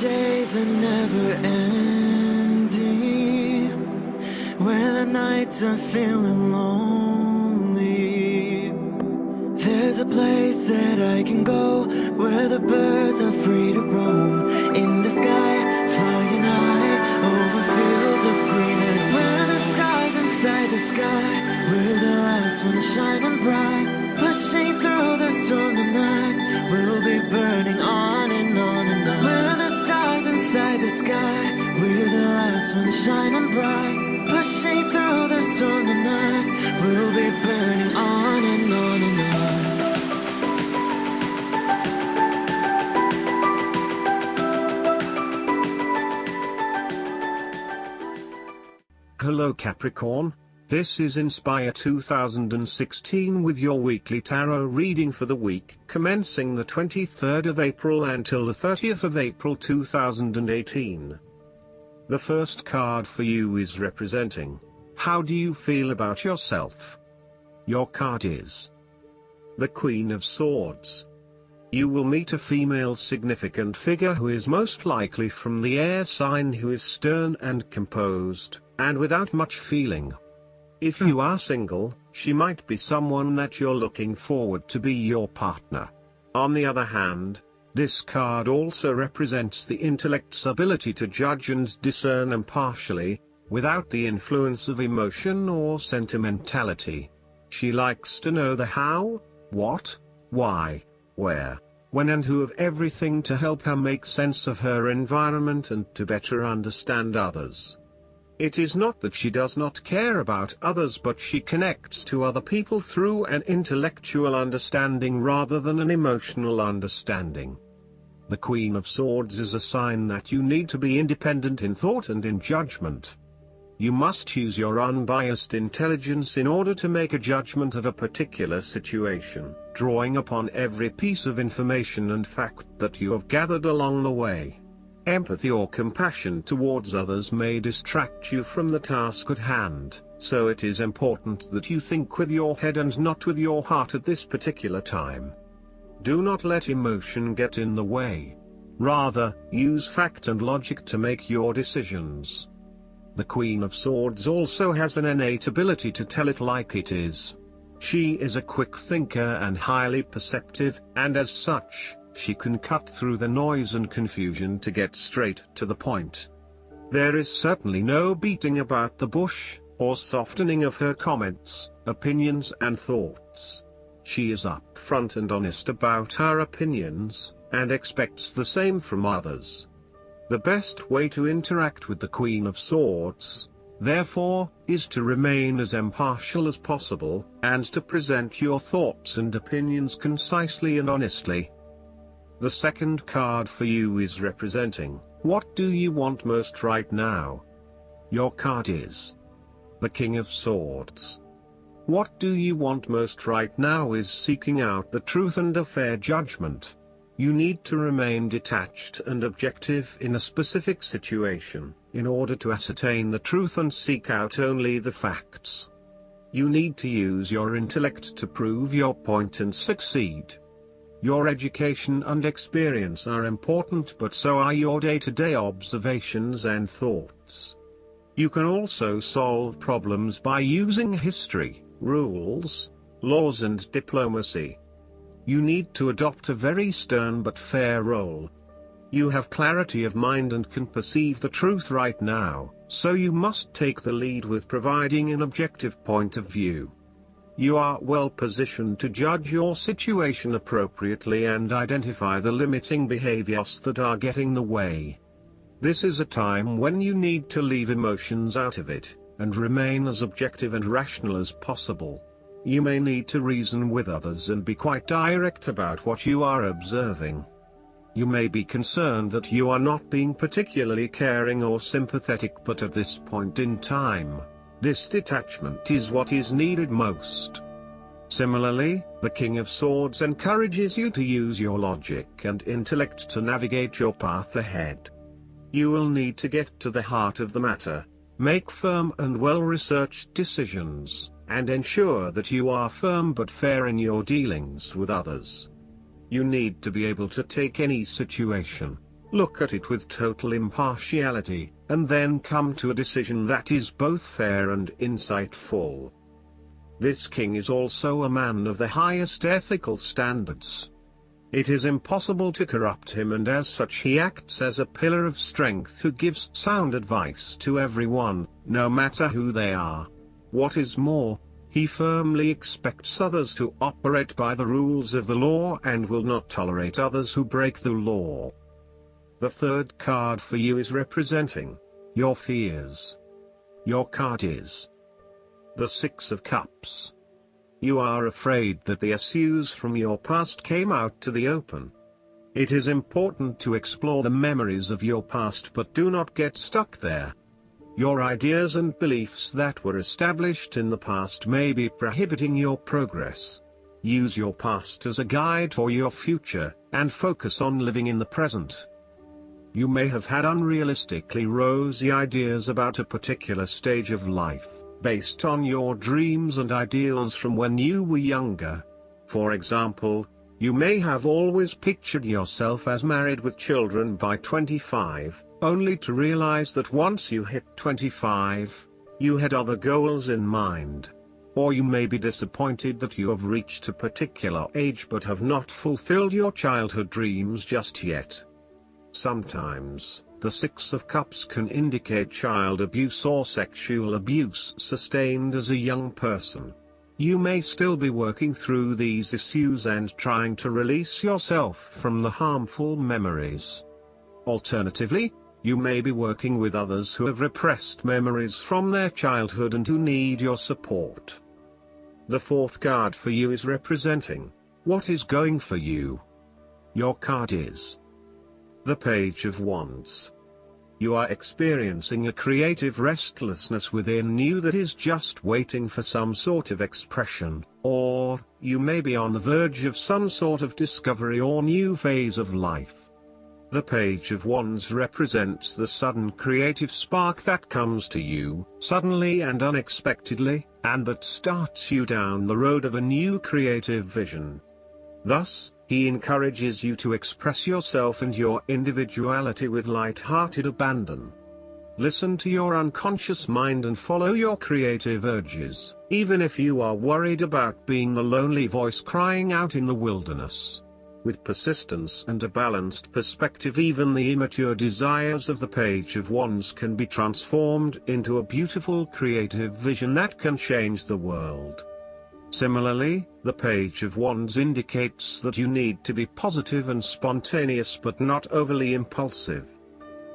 days are never ending, when the nights are feeling lonely, there's a place that I can go, where the birds are free to roam, in the sky, flying high, over fields of green, and where the stars inside the sky, we're the last ones shining bright, pushing through the storm tonight, we'll be burning on and on and on. We're the stars inside the sky, we're the last ones shining bright, pushing through the storm tonight, we'll be burning on and on and on. Hello Capricorn, this is Inspire 2016 with your weekly tarot reading for the week commencing the 23rd of April until the 30th of April 2018. The first card for you is representing, how do you feel about yourself? Your card is the Queen of Swords. You will meet a female significant figure who is most likely from the air sign, who is stern and composed, and without much feeling. If you are single, she might be someone that you're looking forward to be your partner. On the other hand, this card also represents the intellect's ability to judge and discern impartially, without the influence of emotion or sentimentality. She likes to know the how, what, why, where, when and who of everything to help her make sense of her environment and to better understand others. It is not that she does not care about others, but she connects to other people through an intellectual understanding rather than an emotional understanding. The Queen of Swords is a sign that you need to be independent in thought and in judgment. You must use your unbiased intelligence in order to make a judgment of a particular situation, drawing upon every piece of information and fact that you have gathered along the way. Empathy or compassion towards others may distract you from the task at hand, so it is important that you think with your head and not with your heart at this particular time. Do not let emotion get in the way. Rather, use fact and logic to make your decisions. The Queen of Swords also has an innate ability to tell it like it is. She is a quick thinker and highly perceptive, and as such, she can cut through the noise and confusion to get straight to the point. There is certainly no beating about the bush, or softening of her comments, opinions and thoughts. She is upfront and honest about her opinions, and expects the same from others. The best way to interact with the Queen of Swords, therefore, is to remain as impartial as possible, and to present your thoughts and opinions concisely and honestly. The second card for you is representing, what do you want most right now? Your card is the King of Swords. What do you want most right now is seeking out the truth and a fair judgment. You need to remain detached and objective in a specific situation, in order to ascertain the truth and seek out only the facts. You need to use your intellect to prove your point and succeed. Your education and experience are important, but so are your day-to-day observations and thoughts. You can also solve problems by using history, rules, laws and diplomacy. You need to adopt a very stern but fair role. You have clarity of mind and can perceive the truth right now, so you must take the lead with providing an objective point of view. You are well positioned to judge your situation appropriately and identify the limiting behaviors that are getting in the way. This is a time when you need to leave emotions out of it, and remain as objective and rational as possible. You may need to reason with others and be quite direct about what you are observing. You may be concerned that you are not being particularly caring or sympathetic, but at this point in time, this detachment is what is needed most. Similarly, the King of Swords encourages you to use your logic and intellect to navigate your path ahead. You will need to get to the heart of the matter, make firm and well-researched decisions, and ensure that you are firm but fair in your dealings with others. You need to be able to take any situation, look at it with total impartiality, and then come to a decision that is both fair and insightful. This king is also a man of the highest ethical standards. It is impossible to corrupt him, and as such he acts as a pillar of strength who gives sound advice to everyone, no matter who they are. What is more, he firmly expects others to operate by the rules of the law and will not tolerate others who break the law. The third card for you is representing your fears. Your card is the Six of Cups. You are afraid that the issues from your past came out to the open. It is important to explore the memories of your past, but do not get stuck there. Your ideas and beliefs that were established in the past may be prohibiting your progress. Use your past as a guide for your future, and focus on living in the present. You may have had unrealistically rosy ideas about a particular stage of life, based on your dreams and ideals from when you were younger. For example, you may have always pictured yourself as married with children by 25, only to realize that once you hit 25, you had other goals in mind. Or you may be disappointed that you have reached a particular age but have not fulfilled your childhood dreams just yet. Sometimes, the Six of Cups can indicate child abuse or sexual abuse sustained as a young person. You may still be working through these issues and trying to release yourself from the harmful memories. Alternatively, you may be working with others who have repressed memories from their childhood and who need your support. The fourth card for you is representing what is going for you. Your card is the Page of Wands. You are experiencing a creative restlessness within you that is just waiting for some sort of expression, or you may be on the verge of some sort of discovery or new phase of life. The Page of Wands represents the sudden creative spark that comes to you, suddenly and unexpectedly, and that starts you down the road of a new creative vision. Thus, he encourages you to express yourself and your individuality with light-hearted abandon. Listen to your unconscious mind and follow your creative urges, even if you are worried about being the lonely voice crying out in the wilderness. With persistence and a balanced perspective, even the immature desires of the Page of Wands can be transformed into a beautiful creative vision that can change the world. Similarly, the Page of Wands indicates that you need to be positive and spontaneous but not overly impulsive.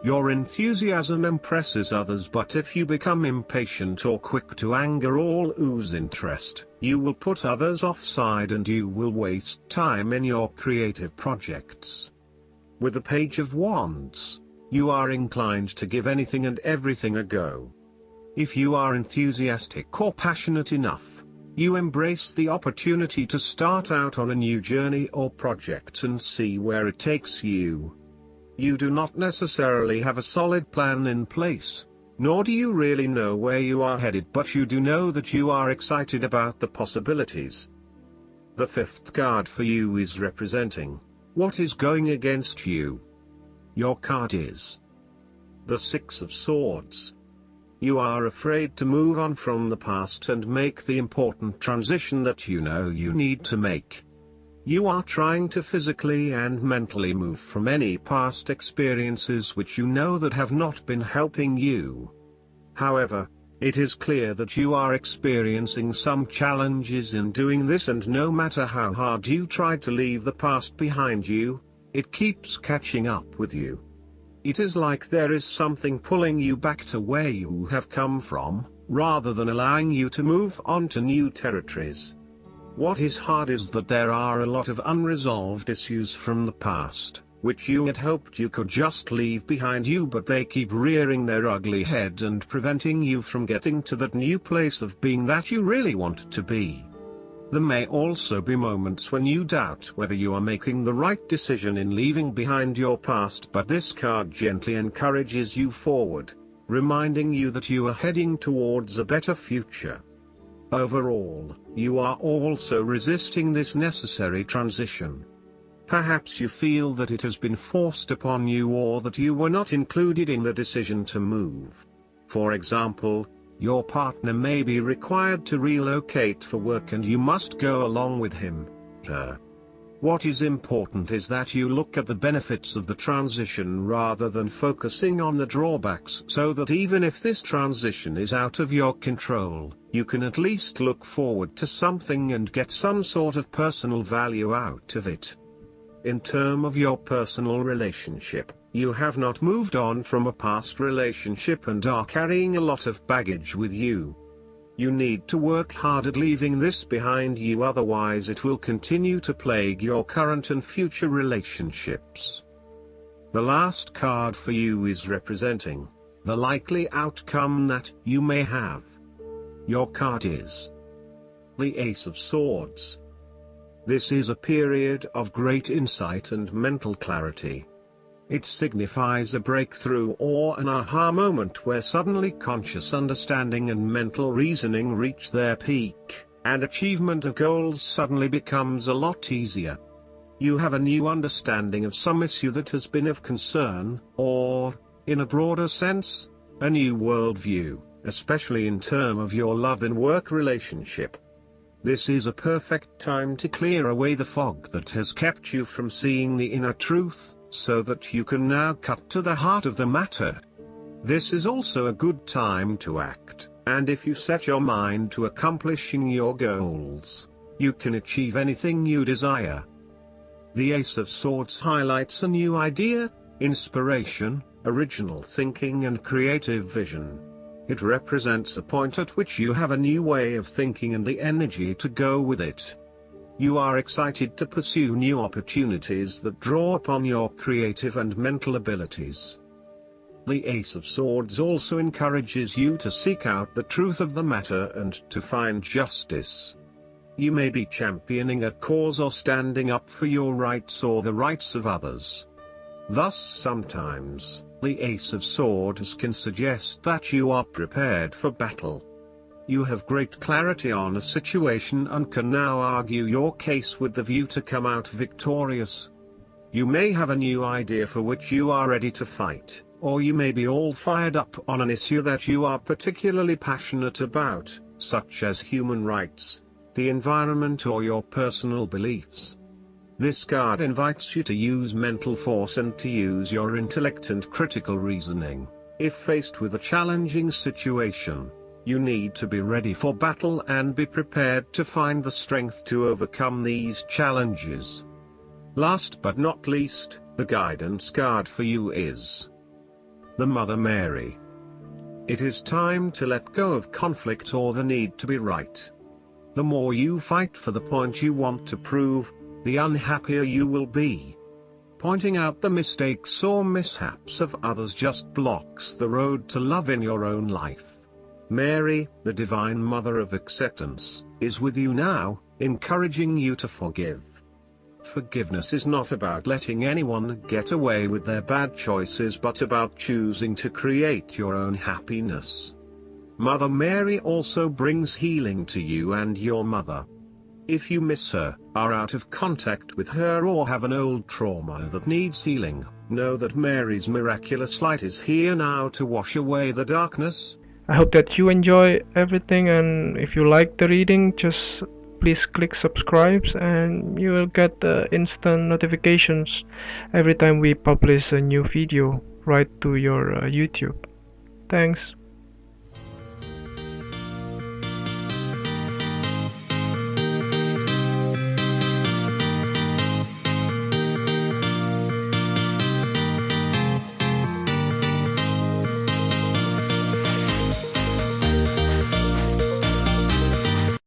Your enthusiasm impresses others, but if you become impatient or quick to anger or lose interest, you will put others offside and you will waste time in your creative projects. With the Page of Wands, you are inclined to give anything and everything a go. If you are enthusiastic or passionate enough, you embrace the opportunity to start out on a new journey or project and see where it takes you. You do not necessarily have a solid plan in place, nor do you really know where you are headed, but you do know that you are excited about the possibilities. The fifth card for you is representing what is going against you. Your card is the Six of Swords. You are afraid to move on from the past and make the important transition that you know you need to make. You are trying to physically and mentally move from any past experiences which you know that have not been helping you. However, it is clear that you are experiencing some challenges in doing this, and no matter how hard you try to leave the past behind you, it keeps catching up with you. It is like there is something pulling you back to where you have come from, rather than allowing you to move on to new territories. What is hard is that there are a lot of unresolved issues from the past, which you had hoped you could just leave behind you, but they keep rearing their ugly head and preventing you from getting to that new place of being that you really want to be. There may also be moments when you doubt whether you are making the right decision in leaving behind your past, but this card gently encourages you forward, reminding you that you are heading towards a better future. Overall, you are also resisting this necessary transition. Perhaps you feel that it has been forced upon you or that you were not included in the decision to move. For example, your partner may be required to relocate for work and you must go along with him, her. What is important is that you look at the benefits of the transition rather than focusing on the drawbacks, so that even if this transition is out of your control, you can at least look forward to something and get some sort of personal value out of it. In terms of your personal relationship, you have not moved on from a past relationship and are carrying a lot of baggage with you. You need to work hard at leaving this behind you, otherwise it will continue to plague your current and future relationships. The last card for you is representing the likely outcome that you may have. Your card is the Ace of Swords. This is a period of great insight and mental clarity. It signifies a breakthrough or an aha moment where suddenly conscious understanding and mental reasoning reach their peak, and achievement of goals suddenly becomes a lot easier. You have a new understanding of some issue that has been of concern, or, in a broader sense, a new worldview, especially in terms of your love and work relationship. This is a perfect time to clear away the fog that has kept you from seeing the inner truth, so that you can now cut to the heart of the matter. This is also a good time to act, and if you set your mind to accomplishing your goals, you can achieve anything you desire. The Ace of Swords highlights a new idea, inspiration, original thinking and creative vision. It represents a point at which you have a new way of thinking and the energy to go with it. You are excited to pursue new opportunities that draw upon your creative and mental abilities. The Ace of Swords also encourages you to seek out the truth of the matter and to find justice. You may be championing a cause or standing up for your rights or the rights of others. Thus sometimes, the Ace of Swords can suggest that you are prepared for battle. You have great clarity on a situation and can now argue your case with the view to come out victorious. You may have a new idea for which you are ready to fight, or you may be all fired up on an issue that you are particularly passionate about, such as human rights, the environment or your personal beliefs. This card invites you to use mental force and to use your intellect and critical reasoning. If faced with a challenging situation, you need to be ready for battle and be prepared to find the strength to overcome these challenges. Last but not least, the guidance card for you is the Mother Mary. It is time to let go of conflict or the need to be right. The more you fight for the point you want to prove, the unhappier you will be. Pointing out the mistakes or mishaps of others just blocks the road to love in your own life. Mary, the Divine Mother of Acceptance, is with you now, encouraging you to forgive. Forgiveness is not about letting anyone get away with their bad choices but about choosing to create your own happiness. Mother Mary also brings healing to you and your mother. If you miss her, are out of contact with her or have an old trauma that needs healing, know that Mary's miraculous light is here now to wash away the darkness. I hope that you enjoy everything, and if you like the reading, just please click subscribe and you will get instant notifications every time we publish a new video right to your YouTube. Thanks.